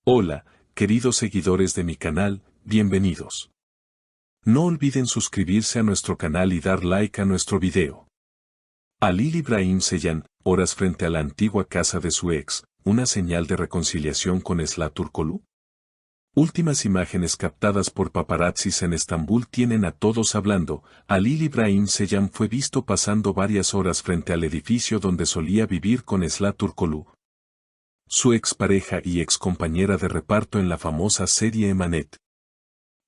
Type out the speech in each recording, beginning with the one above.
Hola, queridos seguidores de mi canal, bienvenidos. No olviden suscribirse a nuestro canal y dar like a nuestro video. Halil İbrahim Ceyhan, horas frente a la antigua casa de su ex, una señal de reconciliación con Esra Turkoglu. Últimas imágenes captadas por paparazzis en Estambul tienen a todos hablando. Halil İbrahim Ceyhan fue visto pasando varias horas frente al edificio donde solía vivir con Esra Turkoglu, su expareja y excompañera de reparto en la famosa serie Emanet.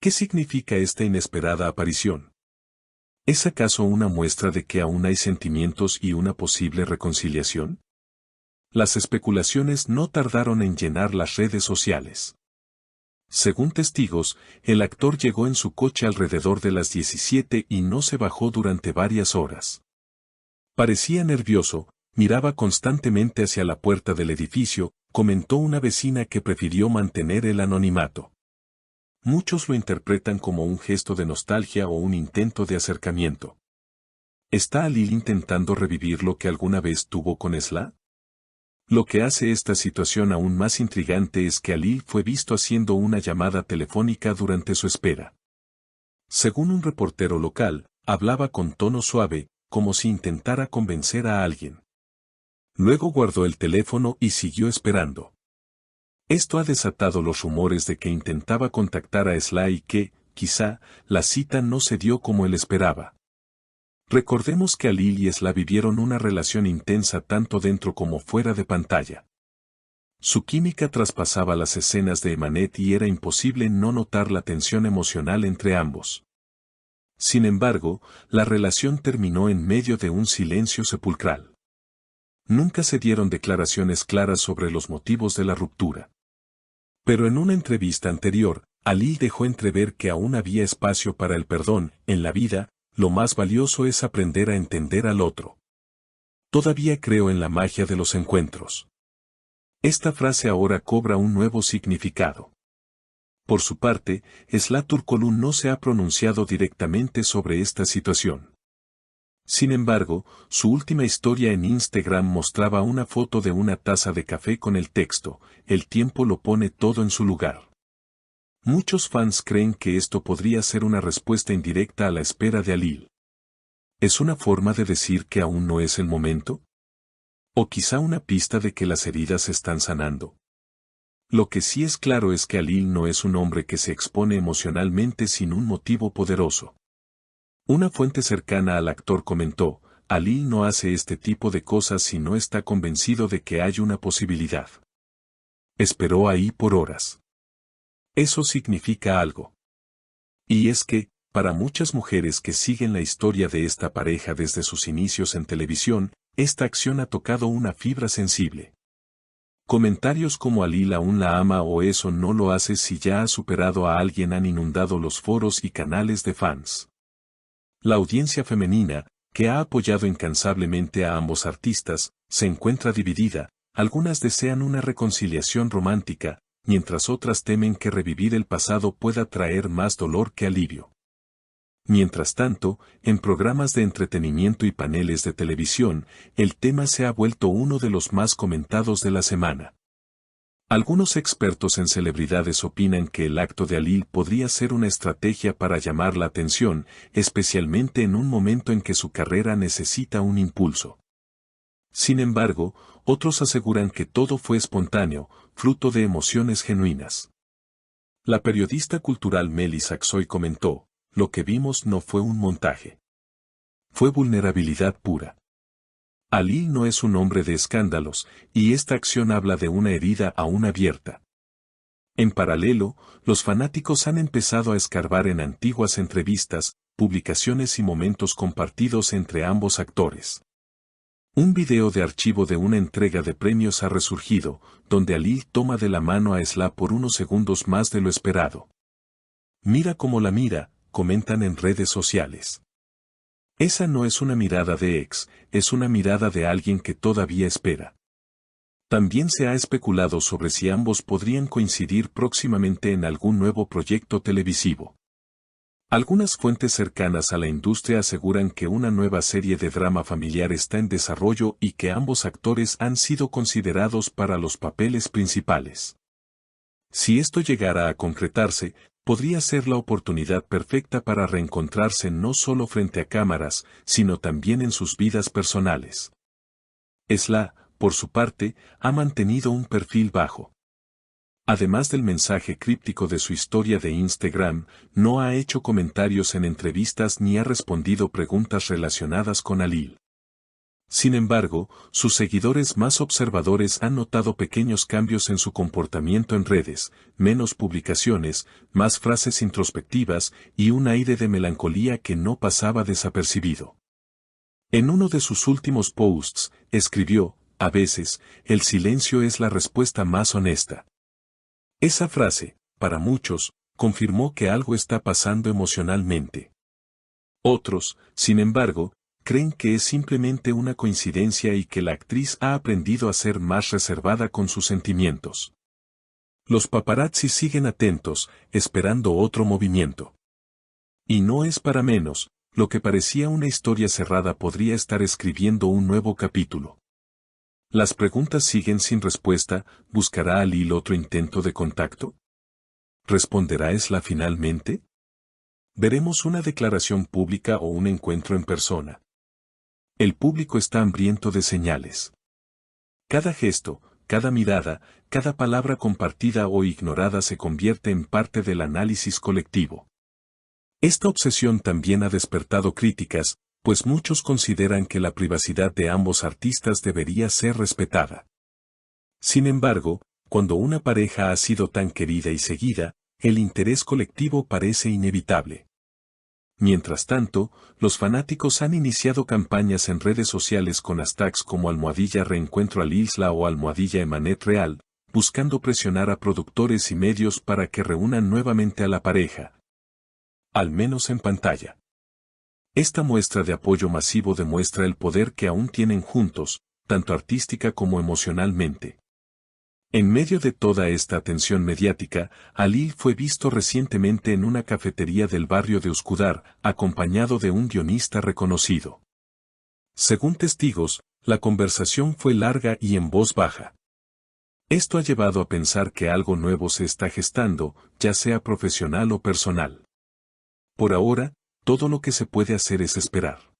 ¿Qué significa esta inesperada aparición? ¿Es acaso una muestra de que aún hay sentimientos y una posible reconciliación? Las especulaciones no tardaron en llenar las redes sociales. Según testigos, el actor llegó en su coche alrededor de las 17 y no se bajó durante varias horas. Parecía nervioso, miraba constantemente hacia la puerta del edificio, comentó una vecina que prefirió mantener el anonimato. Muchos lo interpretan como un gesto de nostalgia o un intento de acercamiento. ¿Está Halil intentando revivir lo que alguna vez tuvo con Esra? Lo que hace esta situación aún más intrigante es que Halil fue visto haciendo una llamada telefónica durante su espera. Según un reportero local, hablaba con tono suave, como si intentara convencer a alguien. Luego guardó el teléfono y siguió esperando. Esto ha desatado los rumores de que intentaba contactar a Esra y que, quizá, la cita no se dio como él esperaba. Recordemos que Halil y Esra vivieron una relación intensa tanto dentro como fuera de pantalla. Su química traspasaba las escenas de Emanet y era imposible no notar la tensión emocional entre ambos. Sin embargo, la relación terminó en medio de un silencio sepulcral. Nunca se dieron declaraciones claras sobre los motivos de la ruptura. Pero en una entrevista anterior, Halil dejó entrever que aún había espacio para el perdón. En la vida, lo más valioso es aprender a entender al otro. Todavía creo en la magia de los encuentros. Esta frase ahora cobra un nuevo significado. Por su parte, Esra Turkoglu no se ha pronunciado directamente sobre esta situación. Sin embargo, su última historia en Instagram mostraba una foto de una taza de café con el texto: "El tiempo lo pone todo en su lugar". Muchos fans creen que esto podría ser una respuesta indirecta a la espera de Halil. ¿Es una forma de decir que aún no es el momento? ¿O quizá una pista de que las heridas están sanando? Lo que sí es claro es que Halil no es un hombre que se expone emocionalmente sin un motivo poderoso. Una fuente cercana al actor comentó: Halil no hace este tipo de cosas si no está convencido de que hay una posibilidad. Esperó ahí por horas. Eso significa algo. Y es que, para muchas mujeres que siguen la historia de esta pareja desde sus inicios en televisión, esta acción ha tocado una fibra sensible. Comentarios como "Halil aún la ama" o "eso no lo hace si ya ha superado a alguien" han inundado los foros y canales de fans. La audiencia femenina, que ha apoyado incansablemente a ambos artistas, se encuentra dividida. Algunas desean una reconciliación romántica, mientras otras temen que revivir el pasado pueda traer más dolor que alivio. Mientras tanto, en programas de entretenimiento y paneles de televisión, el tema se ha vuelto uno de los más comentados de la semana. Algunos expertos en celebridades opinan que el acto de Halil podría ser una estrategia para llamar la atención, especialmente en un momento en que su carrera necesita un impulso. Sin embargo, otros aseguran que todo fue espontáneo, fruto de emociones genuinas. La periodista cultural Meli Saxoy comentó: "Lo que vimos no fue un montaje. Fue vulnerabilidad pura". Halil no es un hombre de escándalos, y esta acción habla de una herida aún abierta. En paralelo, los fanáticos han empezado a escarbar en antiguas entrevistas, publicaciones y momentos compartidos entre ambos actores. Un video de archivo de una entrega de premios ha resurgido, donde Halil toma de la mano a Esra por unos segundos más de lo esperado. "Mira cómo la mira", comentan en redes sociales. Esa no es una mirada de ex, es una mirada de alguien que todavía espera. También se ha especulado sobre si ambos podrían coincidir próximamente en algún nuevo proyecto televisivo. Algunas fuentes cercanas a la industria aseguran que una nueva serie de drama familiar está en desarrollo y que ambos actores han sido considerados para los papeles principales. Si esto llegara a concretarse, podría ser la oportunidad perfecta para reencontrarse no solo frente a cámaras, sino también en sus vidas personales. Esla, por su parte, ha mantenido un perfil bajo. Además del mensaje críptico de su historia de Instagram, no ha hecho comentarios en entrevistas ni ha respondido preguntas relacionadas con Halil. Sin embargo, sus seguidores más observadores han notado pequeños cambios en su comportamiento en redes, menos publicaciones, más frases introspectivas y un aire de melancolía que no pasaba desapercibido. En uno de sus últimos posts, escribió, "A veces, el silencio es la respuesta más honesta". Esa frase, para muchos, confirmó que algo está pasando emocionalmente. Otros, sin embargo, creen que es simplemente una coincidencia y que la actriz ha aprendido a ser más reservada con sus sentimientos. Los paparazzi siguen atentos, esperando otro movimiento. Y no es para menos, lo que parecía una historia cerrada podría estar escribiendo un nuevo capítulo. Las preguntas siguen sin respuesta. ¿Buscará Halil otro intento de contacto? ¿Responderá Esla finalmente? ¿Veremos una declaración pública o un encuentro en persona? El público está hambriento de señales. Cada gesto, cada mirada, cada palabra compartida o ignorada se convierte en parte del análisis colectivo. Esta obsesión también ha despertado críticas, pues muchos consideran que la privacidad de ambos artistas debería ser respetada. Sin embargo, cuando una pareja ha sido tan querida y seguida, el interés colectivo parece inevitable. Mientras tanto, los fanáticos han iniciado campañas en redes sociales con hashtags como #reencuentro Halilsla o #Emanet Real, buscando presionar a productores y medios para que reúnan nuevamente a la pareja. Al menos en pantalla. Esta muestra de apoyo masivo demuestra el poder que aún tienen juntos, tanto artística como emocionalmente. En medio de toda esta atención mediática, Halil fue visto recientemente en una cafetería del barrio de Üsküdar, acompañado de un guionista reconocido. Según testigos, la conversación fue larga y en voz baja. Esto ha llevado a pensar que algo nuevo se está gestando, ya sea profesional o personal. Por ahora, todo lo que se puede hacer es esperar.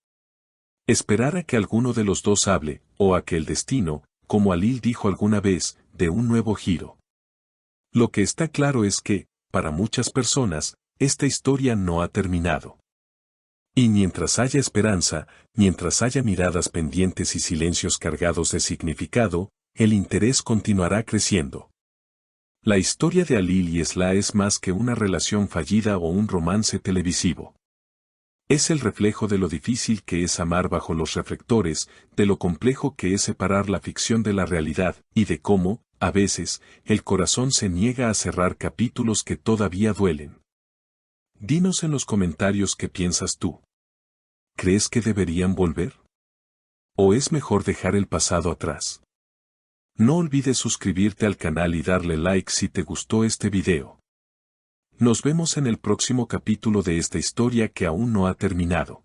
Esperar a que alguno de los dos hable, o a que el destino, como Halil dijo alguna vez, de un nuevo giro. Lo que está claro es que, para muchas personas, esta historia no ha terminado. Y mientras haya esperanza, mientras haya miradas pendientes y silencios cargados de significado, el interés continuará creciendo. La historia de Halil y Esla es más que una relación fallida o un romance televisivo. Es el reflejo de lo difícil que es amar bajo los reflectores, de lo complejo que es separar la ficción de la realidad, y de cómo, a veces, el corazón se niega a cerrar capítulos que todavía duelen. Dinos en los comentarios qué piensas tú. ¿Crees que deberían volver? ¿O es mejor dejar el pasado atrás? No olvides suscribirte al canal y darle like si te gustó este video. Nos vemos en el próximo capítulo de esta historia que aún no ha terminado.